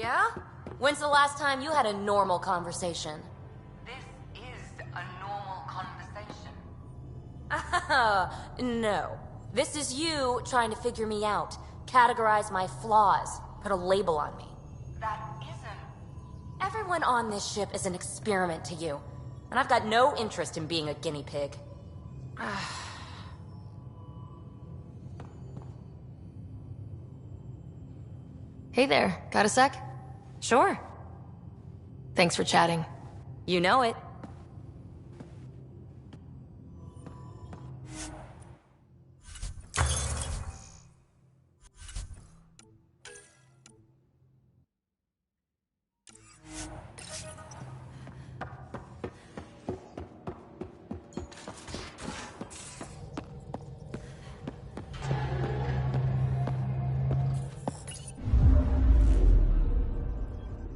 Yeah? When's the last time you had a normal conversation? This is a normal conversation. No. This is you trying to figure me out, categorize my flaws, put a label on me. That isn't... Everyone on this ship is an experiment to you, and I've got no interest in being a guinea pig. Hey there, got a sec? Sure. Thanks for chatting. You know it.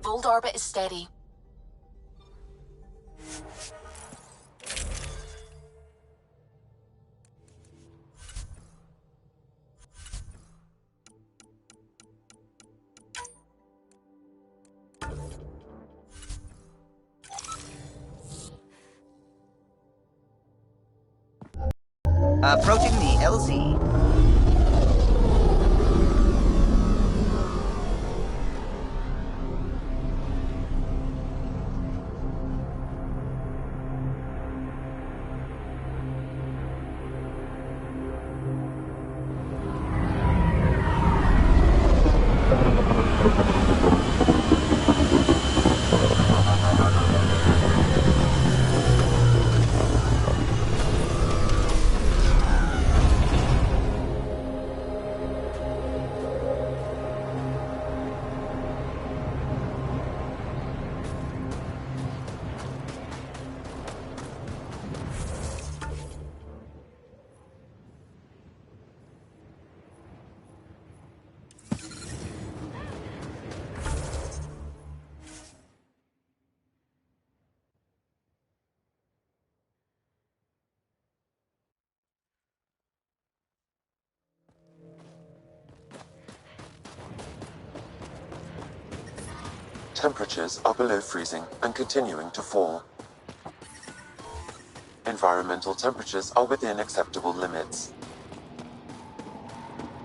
Old orbit is steady. Approaching the LZ. Temperatures are below freezing and continuing to fall. Environmental temperatures are within acceptable limits.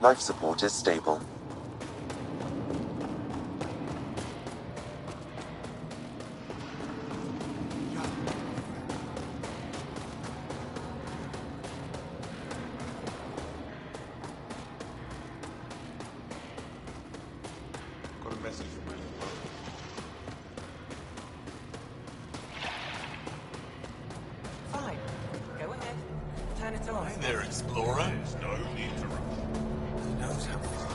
Life support is stable. Got a message from you. Fine. Go ahead. Turn it on. Hey there, Explorer. There's no interruption. Who knows how far?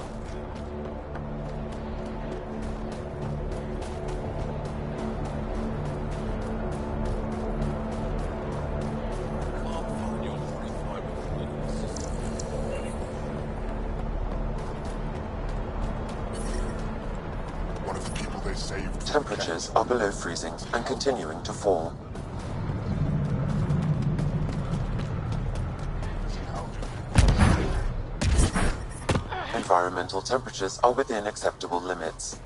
Can't find your 45 minutes. One of the people they saved. Temperatures are below freezing and continuing to fall. Environmental temperatures are within acceptable limits.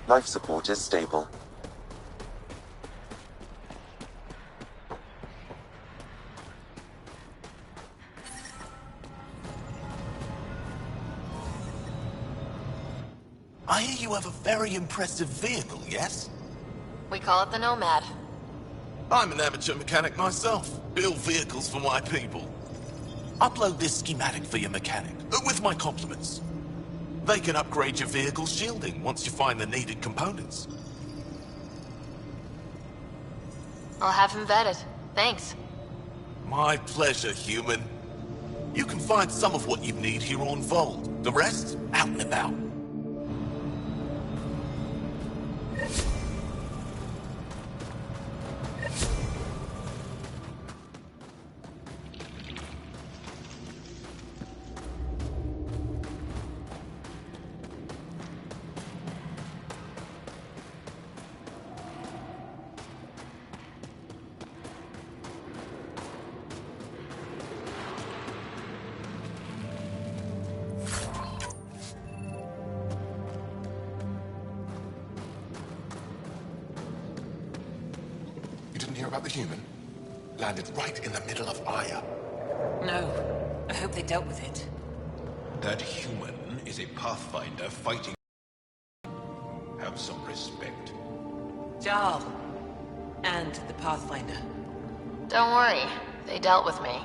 Life support is stable. I hear you have a very impressive vehicle, yes? We call it the Nomad. I'm an amateur mechanic myself. Build vehicles for my people. Upload this schematic for your mechanic, with my compliments. They can upgrade your vehicle's shielding once you find the needed components. I'll have him vetted. Thanks. My pleasure, human. You can find some of what you need here on Vold. The rest, out and about. didn't hear about the human? Landed right in the middle of Aya. No. I hope they dealt with it. That human is a Pathfinder fighting. Have some respect. Jarl. And the Pathfinder. Don't worry. They dealt with me.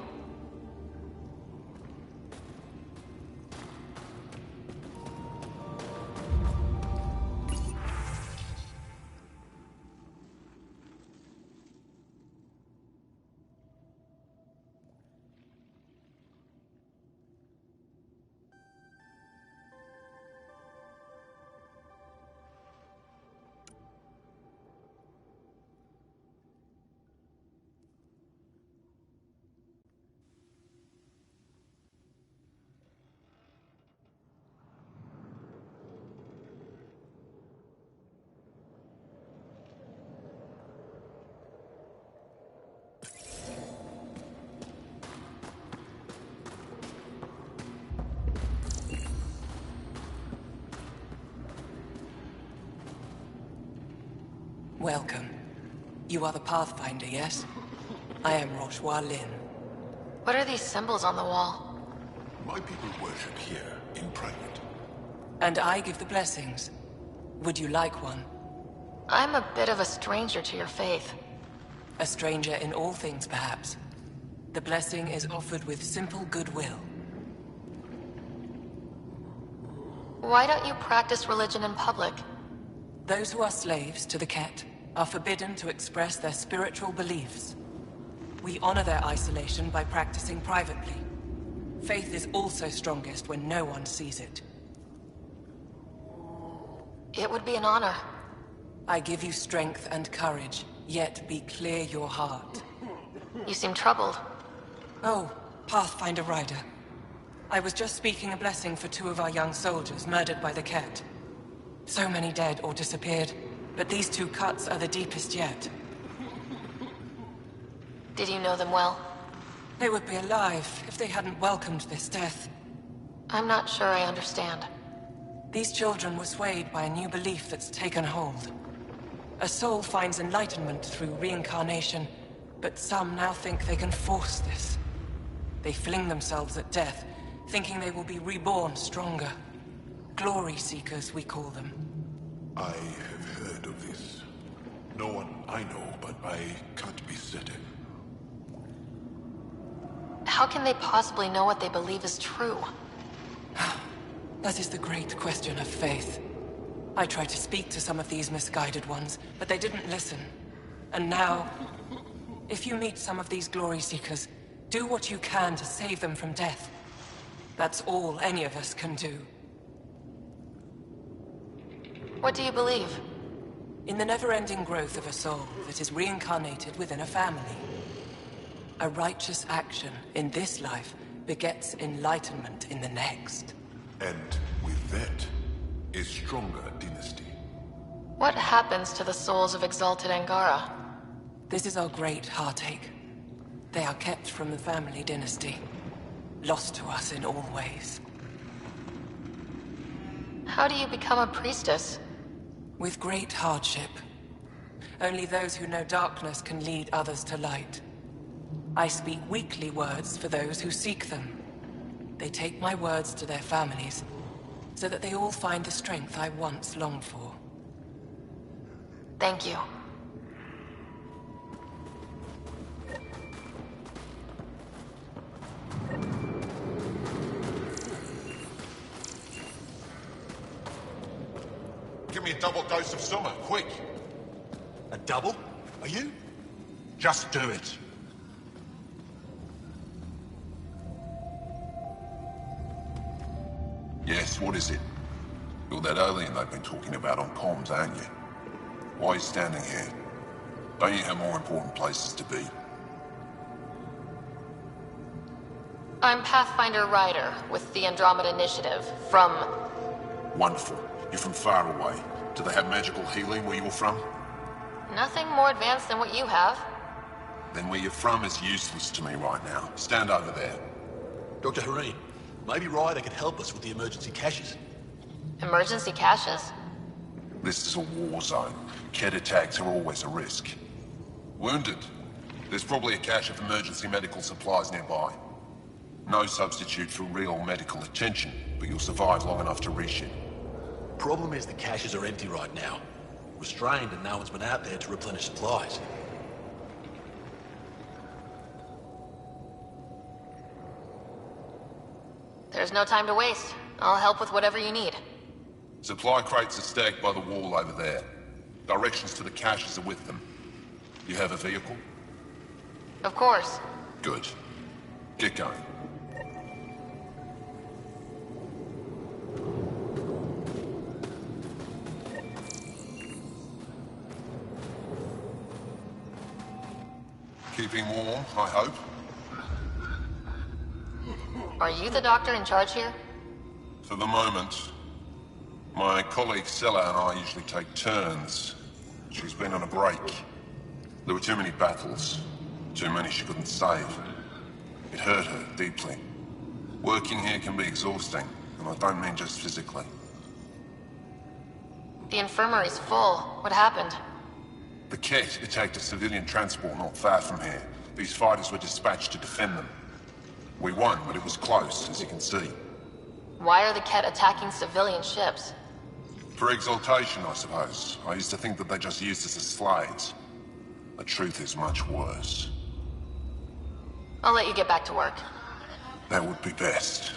Welcome. You are the Pathfinder, yes? I am Roshua Lin. What are these symbols on the wall? My people worship here in private. And I give the blessings. Would you like one? I'm a bit of a stranger to your faith. A stranger in all things, perhaps. The blessing is offered with simple goodwill. Why don't you practice religion in public? Those who are slaves to the Ket are forbidden to express their spiritual beliefs. We honor their isolation by practicing privately. Faith is also strongest when no one sees it. It would be an honor. I give you strength and courage, yet be clear your heart. You seem troubled. Oh, Pathfinder Rider. I was just speaking a blessing for 2 of our young soldiers murdered by the Ket. So many dead or disappeared, but these 2 cuts are the deepest yet. Did you know them well? They would be alive if they hadn't welcomed this death. I'm not sure I understand. These children were swayed by a new belief that's taken hold. A soul finds enlightenment through reincarnation, but some now think they can force this. They fling themselves at death, thinking they will be reborn stronger. Glory seekers, we call them. I have heard of this. No one I know, but I can't be certain. How can they possibly know what they believe is true? That is the great question of faith. I tried to speak to some of these misguided ones, but they didn't listen. And now, if you meet some of these glory seekers, do what you can to save them from death. That's all any of us can do. What do you believe? In the never-ending growth of a soul that is reincarnated within a family. A righteous action in this life begets enlightenment in the next. And with that, a stronger dynasty. What happens to the souls of exalted Angara? This is our great heartache. They are kept from the family dynasty. Lost to us in all ways. How do you become a priestess? With great hardship. Only those who know darkness can lead others to light. I speak weakly words for those who seek them. They take my words to their families, so that they all find the strength I once longed for. Thank you. Give me a double dose of summer, quick. A double? Are you? Just do it. Yes, what is it? You're that alien they've been talking about on comms, aren't you? Why are you standing here? Don't you have more important places to be? I'm Pathfinder Rider with the Andromeda Initiative from... Wonderful. You're from far away. Do they have magical healing where you're from? Nothing more advanced than what you have. Then where you're from is useless to me right now. Stand over there. Dr. Hareen, maybe Ryder could help us with the emergency caches. Emergency caches. This is a war zone. Ket attacks are always a risk. Wounded? There's probably a cache of emergency medical supplies nearby. No substitute for real medical attention, but you'll survive long enough to reship. Problem is the caches are empty right now. Restrained and no one's been out there to replenish supplies. There's no time to waste. I'll help with whatever you need. Supply crates are stacked by the wall over there. Directions to the caches are with them. You have a vehicle? Of course. Good. Get going. Keeping warm, I hope. Are you the doctor in charge here? For the moment. My colleague Stella and I usually take turns. She's been on a break. There were too many battles. Too many she couldn't save. It hurt her deeply. Working here can be exhausting, and I don't mean just physically. The infirmary's full. What happened? The Ket attacked a civilian transport not far from here. These fighters were dispatched to defend them. We won, but it was close, as you can see. Why are the Ket attacking civilian ships? For exaltation, I suppose. I used to think that they just used us as slaves. The truth is much worse. I'll let you get back to work. That would be best.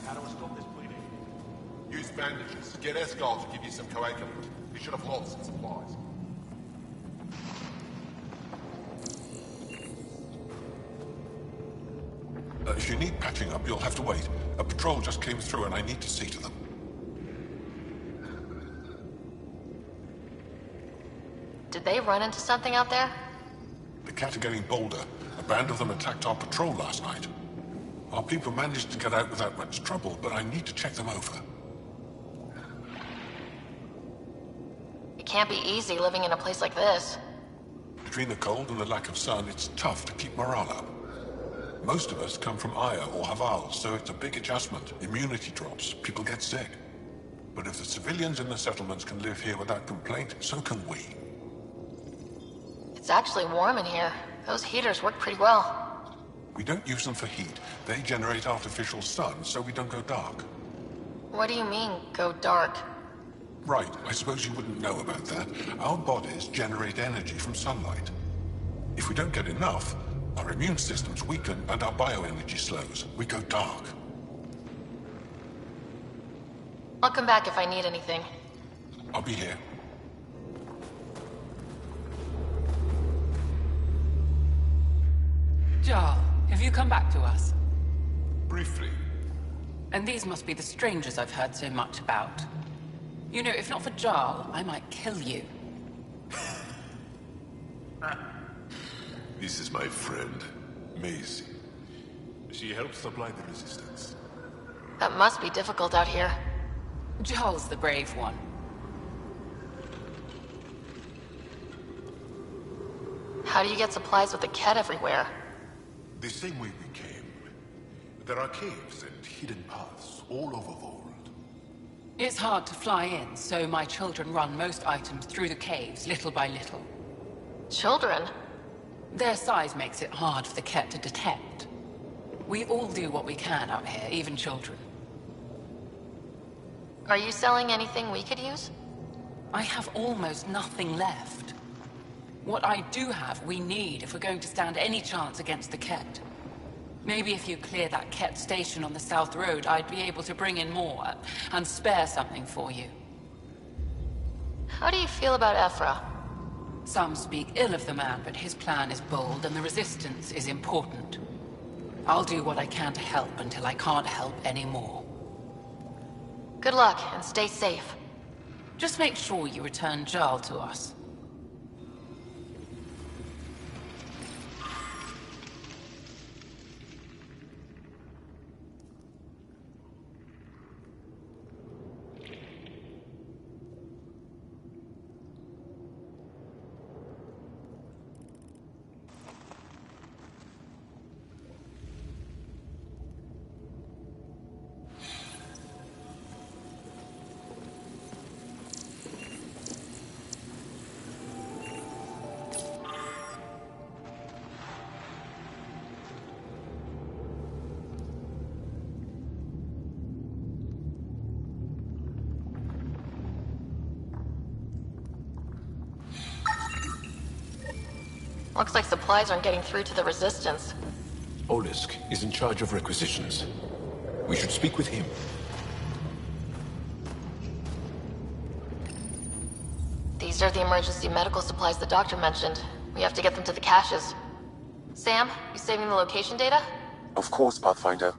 How do I stop this bleeding? Use bandages. Get Escal to give you some coagulant. You should have lots of supplies. If you need patching up, you'll have to wait. A patrol just came through and I need to see to them. Did they run into something out there? The Cat are getting bolder. A band of them attacked our patrol last night. Our people managed to get out without much trouble, but I need to check them over. It can't be easy living in a place like this. Between the cold and the lack of sun, it's tough to keep morale up. Most of us come from Aya or Haval, so it's a big adjustment. Immunity drops, people get sick. But if the civilians in the settlements can live here without complaint, so can we. It's actually warm in here. Those heaters work pretty well. We don't use them for heat. They generate artificial sun, so we don't go dark. What do you mean, go dark? Right, I suppose you wouldn't know about that. Our bodies generate energy from sunlight. If we don't get enough, our immune systems weaken and our bioenergy slows. We go dark. I'll come back if I need anything. I'll be here. Jarl, have you come back to us? Briefly. And these must be the strangers I've heard so much about. You know, if not for Jarl, I might kill you. This is my friend, Maisie. She helps supply the resistance. That must be difficult out here. Jarl's the brave one. How do you get supplies with the Ket everywhere? The same way we came. There are caves and hidden paths all over Vold. It's hard to fly in, so my children run most items through the caves, little by little. Children? Their size makes it hard for the Ket to detect. We all do what we can out here, even children. Are you selling anything we could use? I have almost nothing left. What I do have, we need if we're going to stand any chance against the Ket. Maybe if you clear that Ket station on the South Road, I'd be able to bring in more and spare something for you. How do you feel about Ephra? Some speak ill of the man, but his plan is bold and the resistance is important. I'll do what I can to help until I can't help anymore. Good luck, and stay safe. Just make sure you return Jarl to us. Looks like supplies aren't getting through to the Resistance. Olisk is in charge of requisitions. We should speak with him. These are the emergency medical supplies the doctor mentioned. We have to get them to the caches. Sam, you saving the location data? Of course, Pathfinder.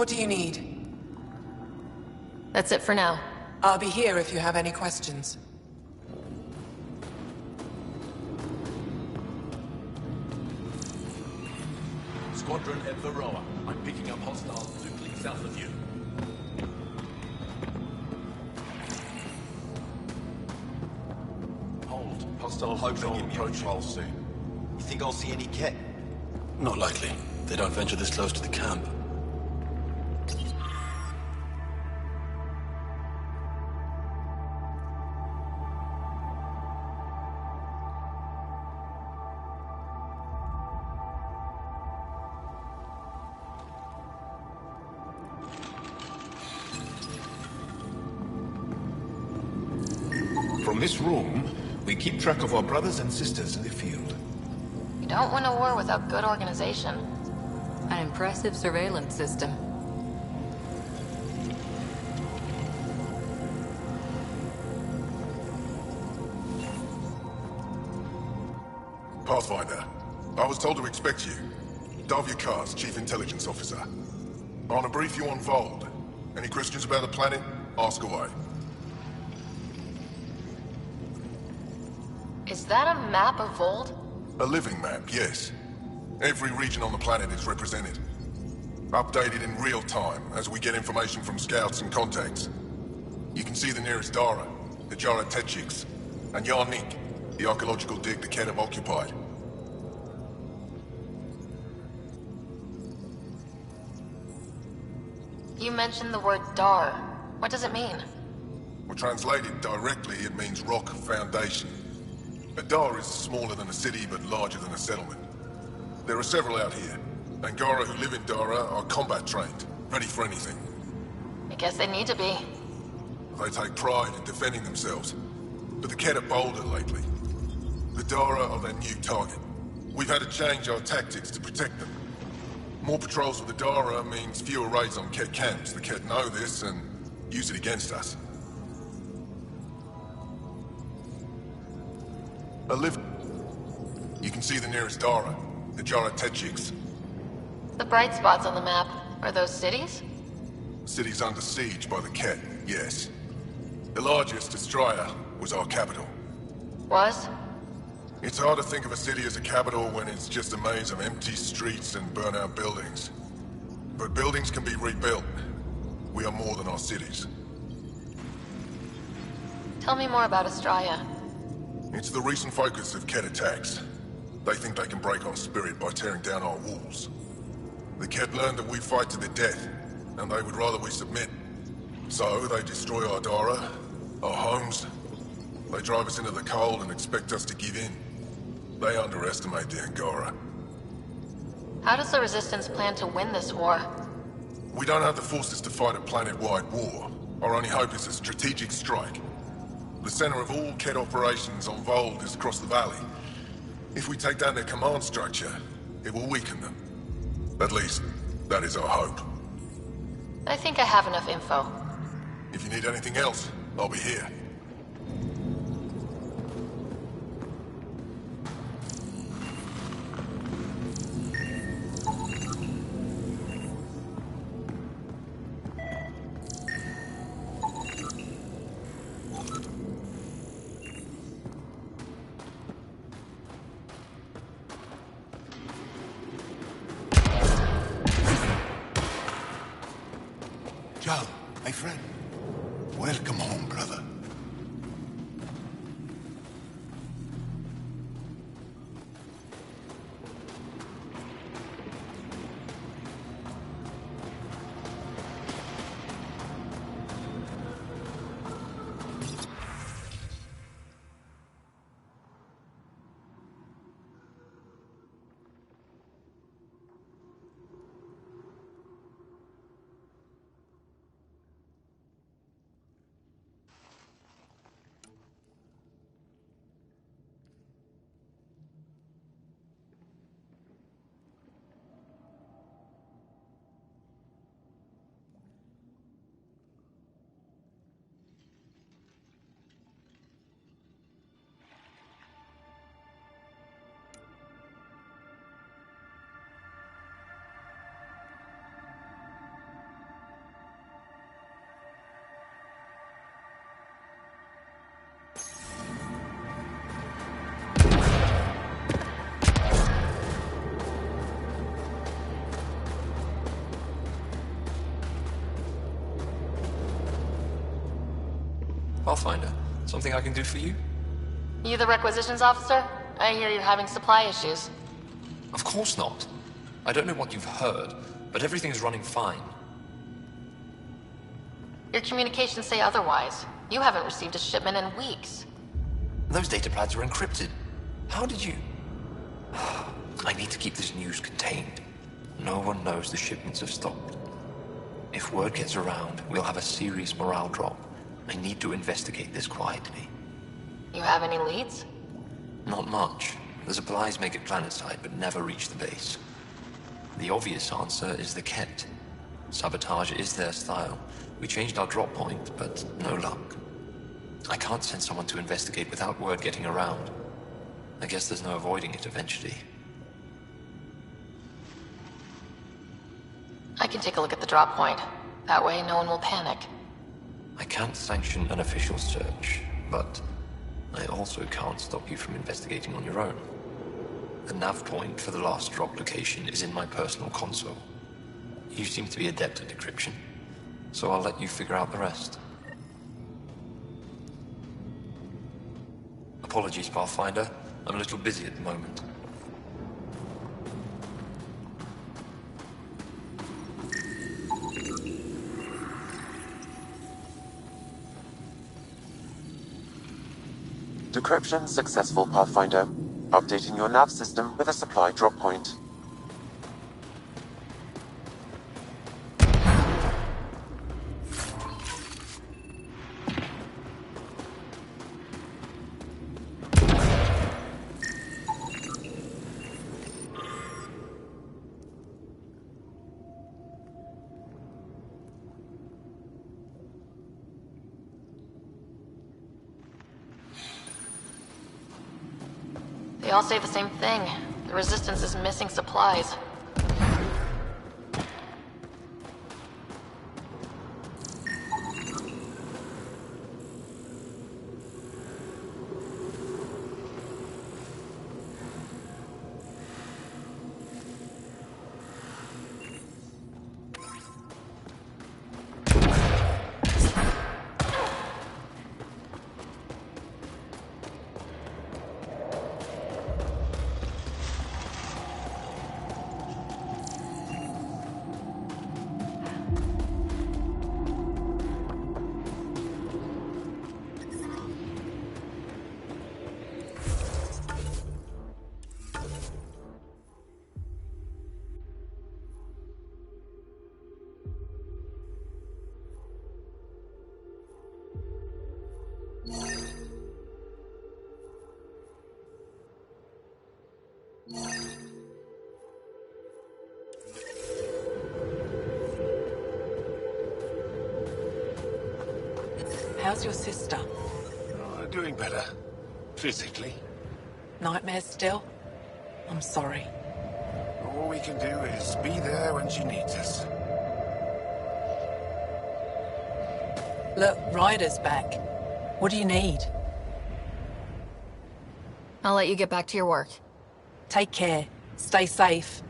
What do you need? That's it for now. I'll be here if you have any questions. Squadron at Varroa. I'm picking up hostiles directly south of you. Hold. Hostile patrol approaching soon. You think I'll see any Ket? Not likely. They don't venture this close to the camp. From this room, we keep track of our brothers and sisters in the field. You don't win a war without good organization. An impressive surveillance system. Pathfinder, I was told to expect you. Davia Kars, Chief Intelligence Officer. I want to brief you on Vold. Any questions about the planet? Ask away. Is that a map of Vold? A living map, yes. Every region on the planet is represented. Updated in real time as we get information from scouts and contacts. You can see the nearest Dara, the Jara Tetchiks, and Yarnik, the archaeological dig the Ket have occupied. You mentioned the word Dar. What does it mean? Well, translated directly, it means rock foundation. A Dar is smaller than a city, but larger than a settlement. There are several out here. Angara who live in Dara are combat trained, ready for anything. I guess they need to be. They take pride in defending themselves. But the Ket are bolder lately. The Dara are their new target. We've had to change our tactics to protect them. More patrols with the Dara means fewer raids on Ket camps. The Ket know this and use it against us. You can see the nearest Dara, the Jara Tetchiks. The bright spots on the map, are those cities? City's under siege by the Ket, yes. The largest, Destroyer, was our capital. Was? It's hard to think of a city as a capital when it's just a maze of empty streets and burnt-out buildings. But buildings can be rebuilt. We are more than our cities. Tell me more about Astraea. It's the recent focus of Ket attacks. They think they can break our spirit by tearing down our walls. The Ket learned that we fight to the death, and they would rather we submit. So they destroy our Dara, our homes. They drive us into the cold and expect us to give in. They underestimate the Angara. How does the Resistance plan to win this war? We don't have the forces to fight a planet-wide war. Our only hope is a strategic strike. The center of all Ket operations on Vold is across the valley. If we take down their command structure, it will weaken them. At least, that is our hope. I think I have enough info. If you need anything else, I'll be here. Joe, my friend. Welcome home, brother. Pathfinder, something I can do for you? You the requisitions officer? I hear you're having supply issues. Of course not. I don't know what you've heard, but everything's running fine. Your communications say otherwise. You haven't received a shipment in weeks. Those data pads are encrypted. How did you... I need to keep this news contained. No one knows the shipments have stopped. If word gets around, we'll have a serious morale drop. I need to investigate this quietly. You have any leads? Not much. The supplies make it planetside, but never reach the base. The obvious answer is the Ket. Sabotage is their style. We changed our drop point, but no luck. I can't send someone to investigate without word getting around. I guess there's no avoiding it eventually. I can take a look at the drop point. That way, no one will panic. I can't sanction an official search, but I also can't stop you from investigating on your own. The nav point for the last drop location is in my personal console. You seem to be adept at decryption, so I'll let you figure out the rest. Apologies, Pathfinder. I'm a little busy at the moment. Decryption successful, Pathfinder. Updating your nav system with a supply drop point. They all say the same thing. The Resistance is missing supplies. how's your sister? Doing better. Physically. Nightmares still? I'm sorry. All we can do is be there when she needs us. Look, Ryder's back. What do you need? I'll let you get back to your work. Take care. Stay safe.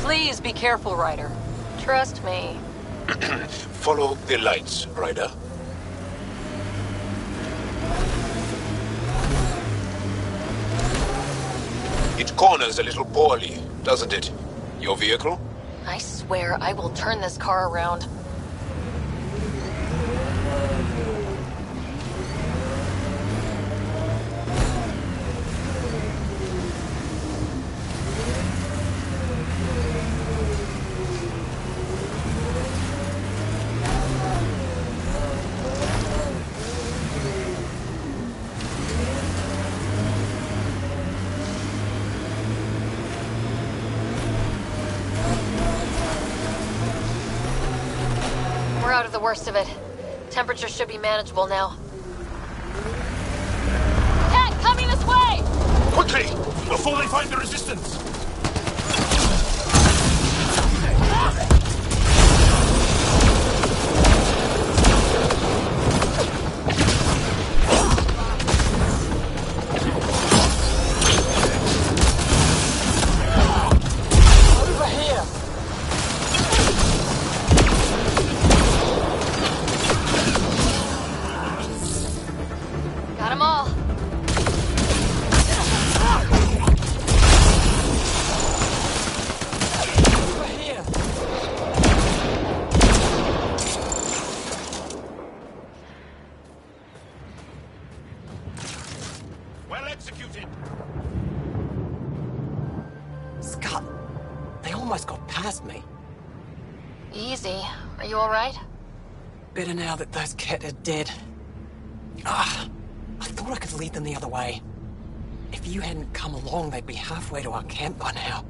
Please be careful, Ryder. Trust me. Follow the lights, Ryder. It corners a little poorly, doesn't it? Your vehicle? I swear I will turn this car around. We're out of the worst of it. Temperature should be manageable now. Cat, coming this way! Quickly! Before they find the resistance! Got them all. Well executed! Scott, they almost got past me. Easy. Are you alright? Better now that those Ket are dead. I thought I could lead them the other way. If you hadn't come along, they'd be halfway to our camp by now.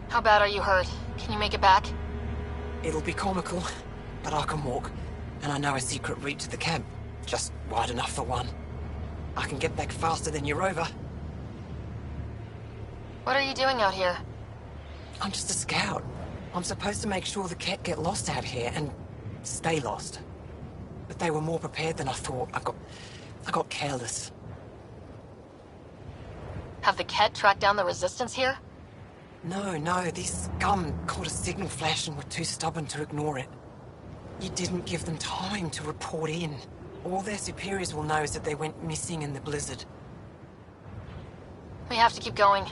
How bad are you hurt? Can you make it back? It'll be comical, but I can walk. And I know a secret route to the camp. Just wide enough for one. I can get back faster than your rover. What are you doing out here? I'm just a scout. I'm supposed to make sure the Ket get lost out here and stay lost. But they were more prepared than I thought. I got careless. Have the Ket tracked down the resistance here? No, these scum caught a signal flash and were too stubborn to ignore it. You didn't give them time to report in. All their superiors will know is that they went missing in the blizzard. We have to keep going.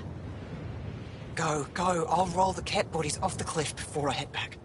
Go. I'll roll the Ket bodies off the cliff before I head back.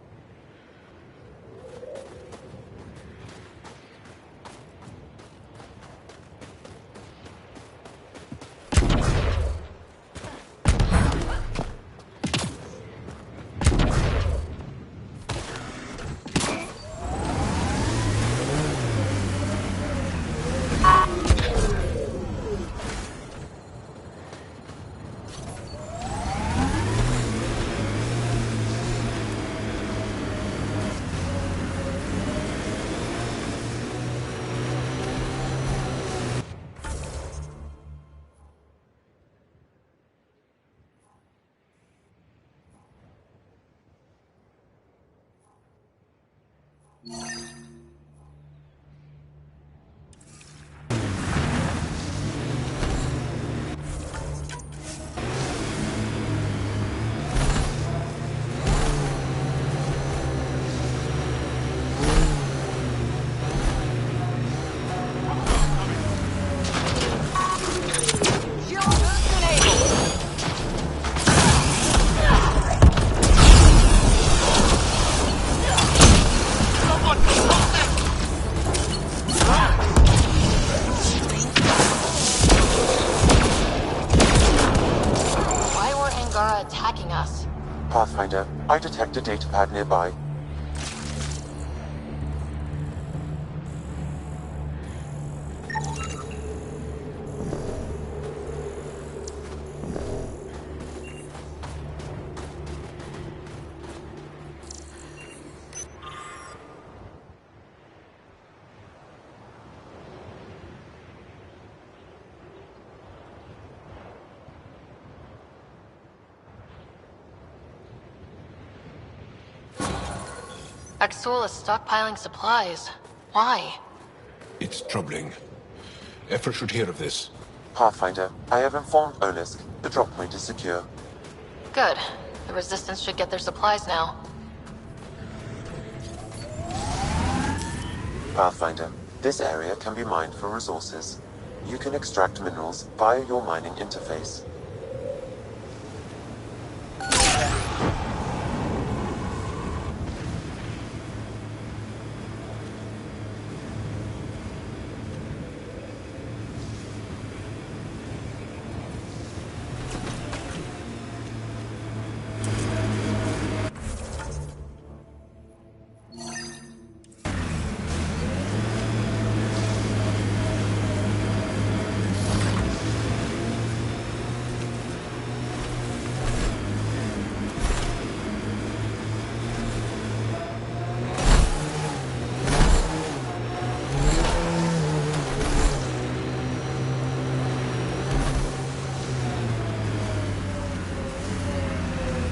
Attacking us. Pathfinder, I detect a datapad nearby. Axol is stockpiling supplies. Why? It's troubling. Effort should hear of this. Pathfinder, I have informed Olisk. The drop point is secure. Good. The Resistance should get their supplies now. Pathfinder, this area can be mined for resources. You can extract minerals via your mining interface.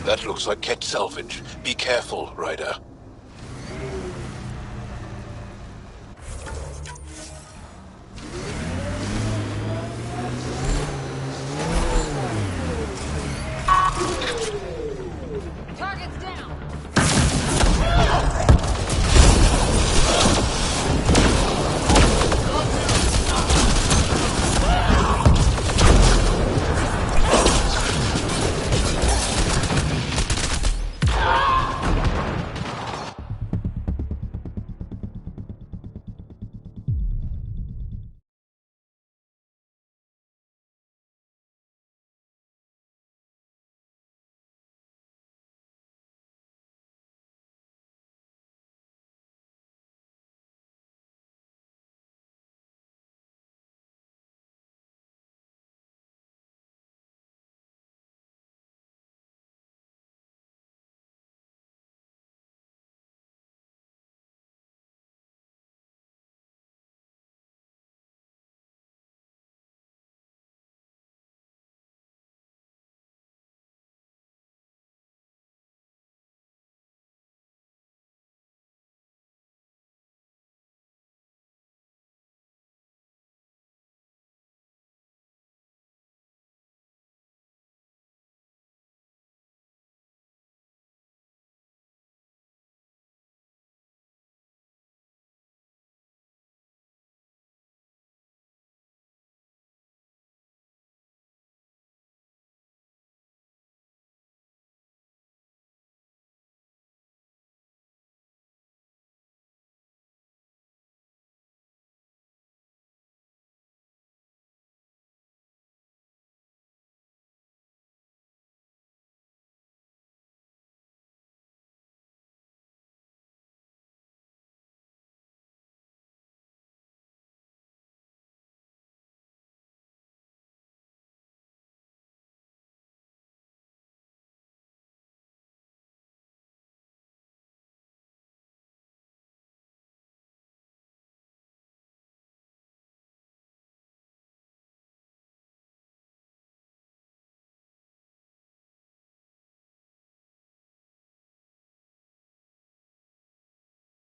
That looks like Ket salvage. Be careful, Ryder.